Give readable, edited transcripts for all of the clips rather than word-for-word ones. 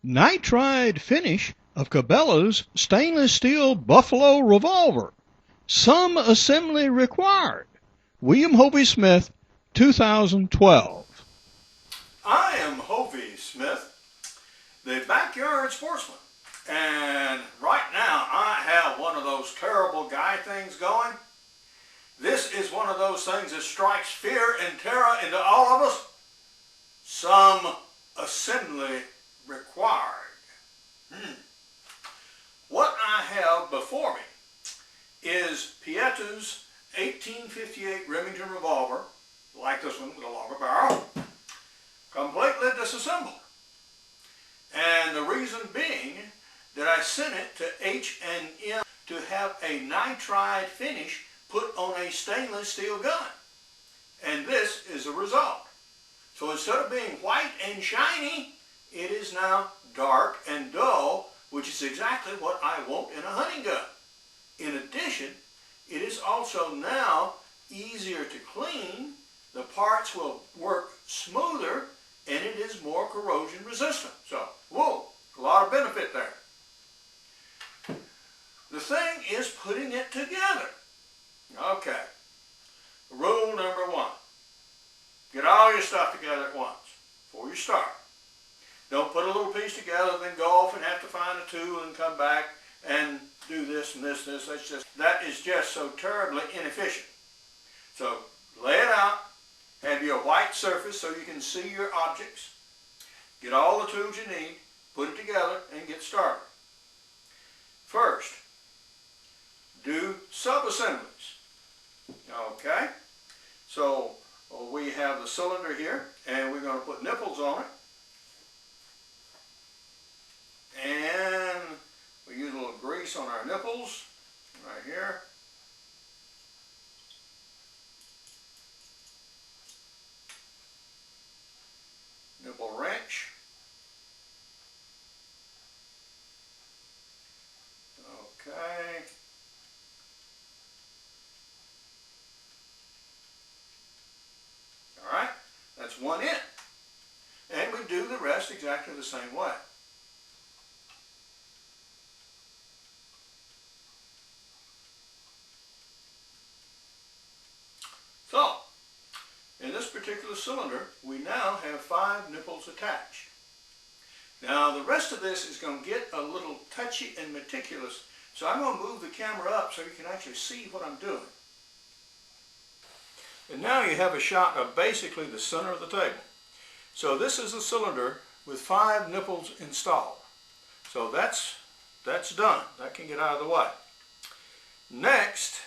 Nitride finish of Cabela's stainless steel Buffalo Revolver. Some assembly required. William Hovey Smith, 2012. I am Hovey Smith, the backyard sportsman, and right now I have one of those terrible guy things going. This is one of those things that strikes fear and terror into all of us. Some assembly required. What I have before me is Pietto's 1858 Remington revolver, like this one with a longer barrel, completely disassembled. And the reason being that I sent it to H&M to have a nitride finish put on a stainless steel gun. And this is the result. So instead of being white and shiny, it is now dark and dull, which is exactly what I want in a hunting gun. In addition, it is also now easier to clean, the parts will work smoother, and it is more corrosion resistant. So, whoa, a lot of benefit there. The thing is putting it together. Okay, rule number one, get all your stuff together at once before you start. Don't put a little piece together, then go off and have to find a tool and come back and do this and this and this. That is just so terribly inefficient. So lay it out, have your white surface so you can see your objects, get all the tools you need, put it together, and get started. First, do sub-assemblies. Okay, so we have the cylinder here, and we're going to put nipples on it. And we use a little grease on our nipples right here. Nipple wrench. Okay. All right, that's one end. And we do the rest exactly the same way. So, in this particular cylinder, we now have 5 nipples attached. Now, the rest of this is going to get a little touchy and meticulous, so I'm going to move the camera up so you can actually see what I'm doing. And now you have a shot of basically the center of the table. So this is the cylinder with 5 nipples installed. So that's done. That can get out of the way. Next,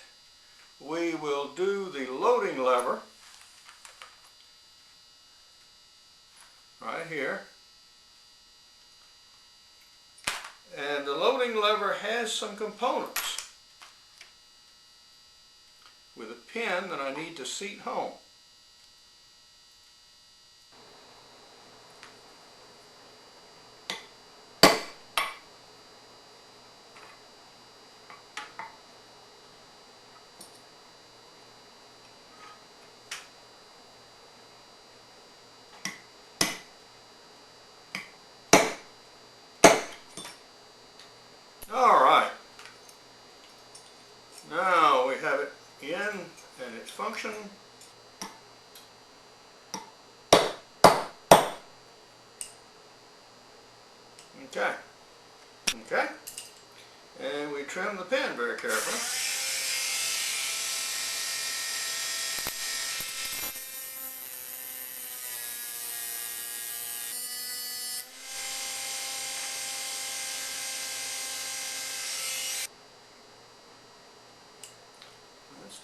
we will do the loading lever right here. And the loading lever has some components with a pin that I need to seat home. Alright, now we have it in and its function. Okay, and we trim the pin very carefully.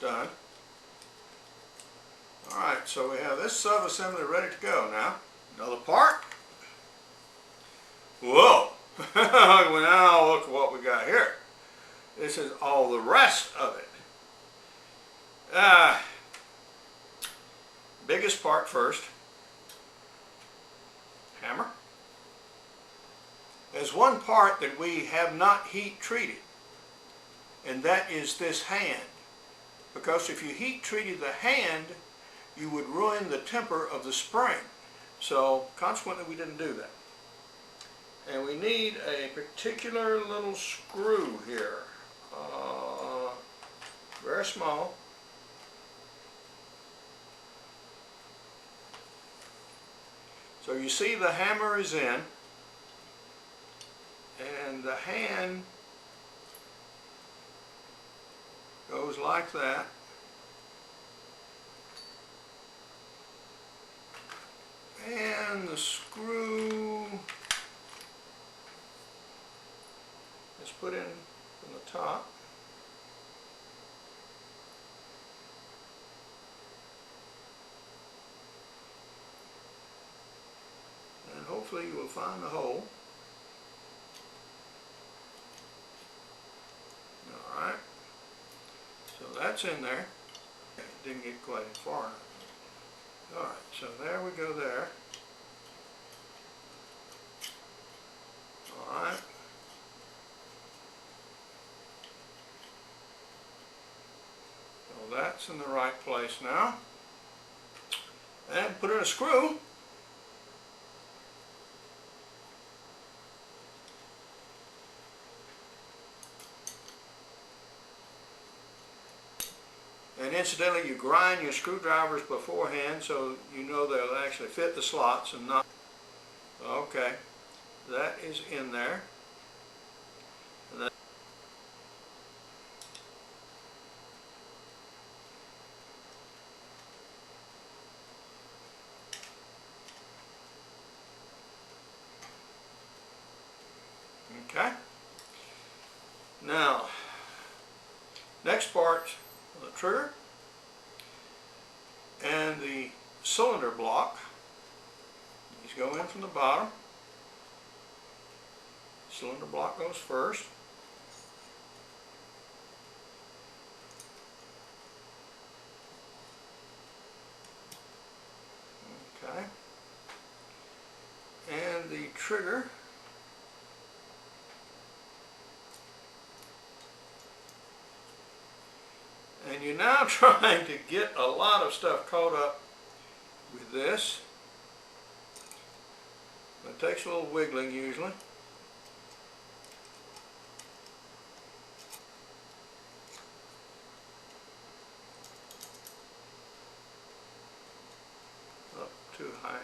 Done. Alright, so we have this sub-assembly ready to go now. Another part. Whoa! Well, now look at what we got here. This is all the rest of it. Biggest part first. Hammer. There's one part that we have not heat treated, and that is this hand. Because if you heat treated the hand, you would ruin the temper of the spring. So consequently we didn't do that. And we need a particular little screw here, very small. So you see the hammer is in, and the hand goes like that. And the screw is put in from the top. And hopefully you will find the hole. Alright, so that's in there. It didn't get quite far enough. Alright, so there we go there. Alright. So that's in the right place now. And put in a screw. And incidentally, you grind your screwdrivers beforehand so you know they'll actually fit the slots and not. Okay, that is in there. Okay. Now, next part of the trigger and the cylinder block. These go in from the bottom. Cylinder block goes first. Okay. And the trigger and you're now trying to get a lot of stuff caught up with this. It takes a little wiggling usually. Up too high.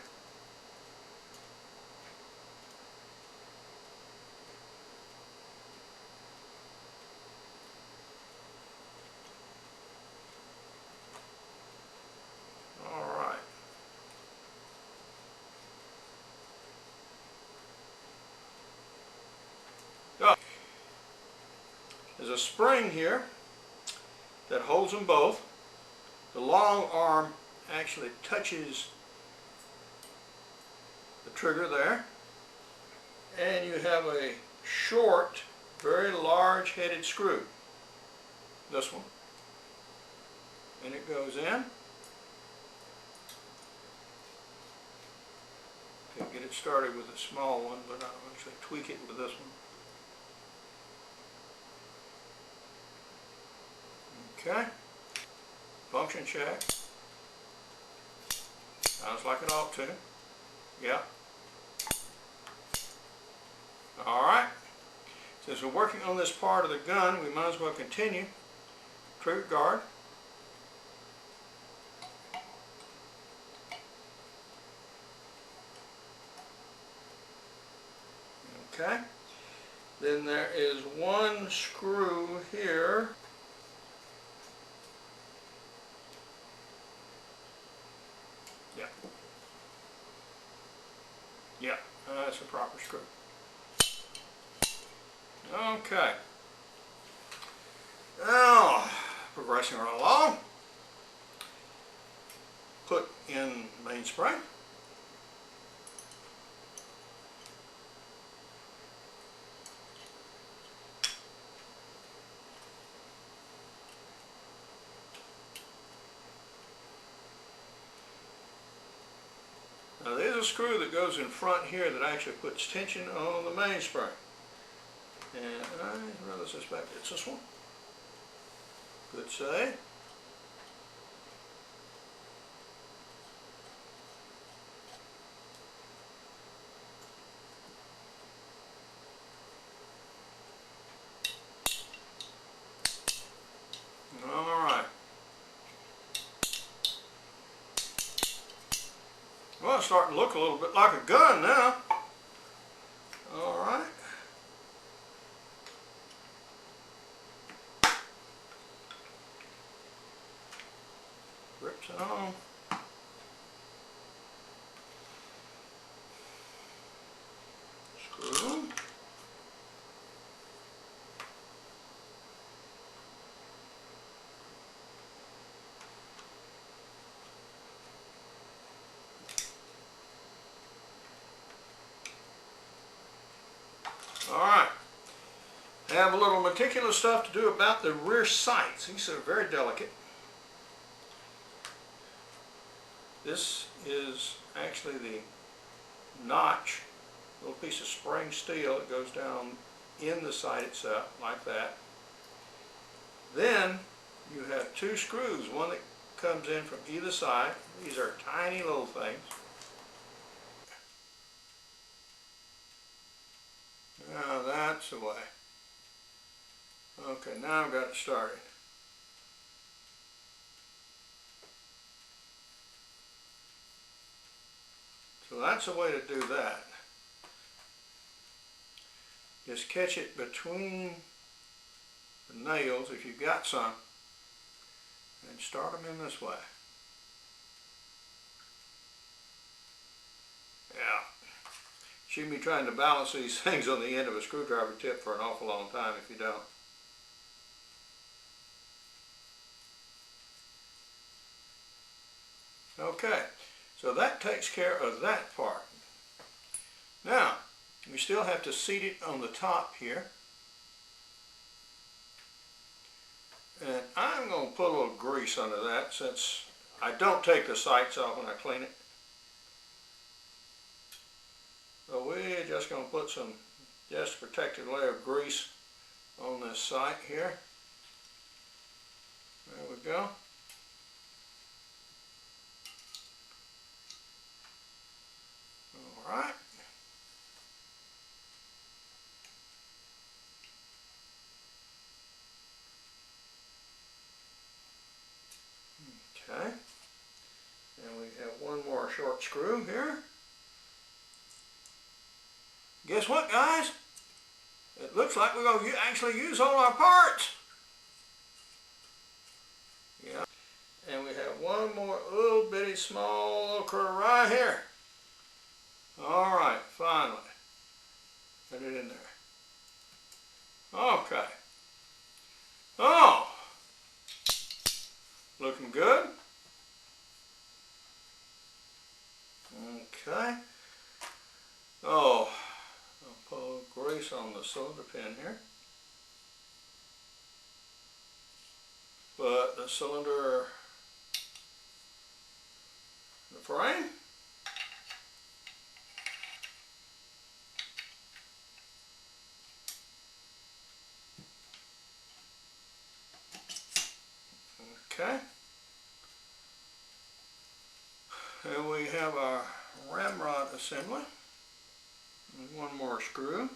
There's a spring here that holds them both. The long arm actually touches the trigger there. And you have a short, very large headed screw. This one. And it goes in. Can't get it started with a small one, but I'll actually tweak it with this one. Okay, function check. Sounds like it ought to. Yeah. Alright, since we're working on this part of the gun, we might as well continue. Trigger guard. Okay, then there is one screw here. Yeah, that's a proper screw. Okay. Now, progressing right along, put in mainspring. Now there's a screw that goes in front here that actually puts tension on the mainspring. And I rather suspect it's this one. Good say. starting to look a little bit like a gun now. All right. Grips it on. Screw them. Alright, I have a little meticulous stuff to do about the rear sights. These are very delicate. This is actually the notch, little piece of spring steel that goes down in the sight itself, like that. Then you have two screws, one that comes in from either side. These are tiny little things. Now that's the way. Okay, now I've got it started. So that's the way to do that. Just catch it between the nails, if you've got some, and start them in this way. Yeah. Shouldn't be trying to balance these things on the end of a screwdriver tip for an awful long time if you don't. Okay, so that takes care of that part. Now, we still have to seat it on the top here. And I'm going to put a little grease under that since I don't take the sights off when I clean it. So we're just going to put some just a protective layer of grease on this sight here. There we go. All right. Okay. And we have one more short screw here. Guess what, guys? It looks like we're going to actually use all our parts. Yeah. And we have one more little bitty small little curve right here. All right, finally. Put it in there. Okay. Oh! Looking good. Okay. Oh. Put a little grease on the cylinder pin here. Put the cylinder in the frame. Okay. And we have our ramrod assembly. And one more screw. A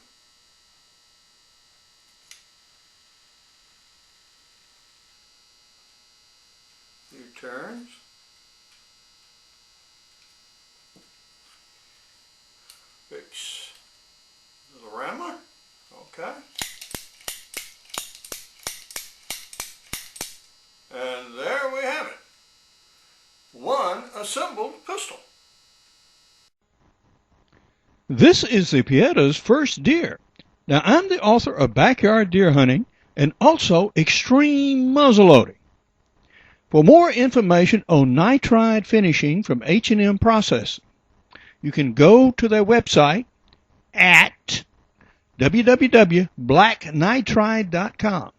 few turns. Fix the little rambler. Okay. And there we have it. One assembled pistol. This is the Pietta's first deer. Now, I'm the author of Backyard Deer Hunting and also Extreme Muzzleloading. For more information on nitride finishing from H&M Processing, you can go to their website at www.blacknitride.com.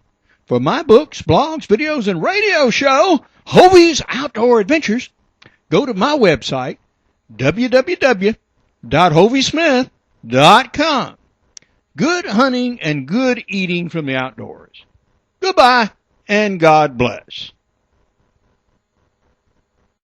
For my books, blogs, videos, and radio show, Hovey's Outdoor Adventures, go to my website, www.hoveysmith.com. Good hunting and good eating from the outdoors. Goodbye, and God bless.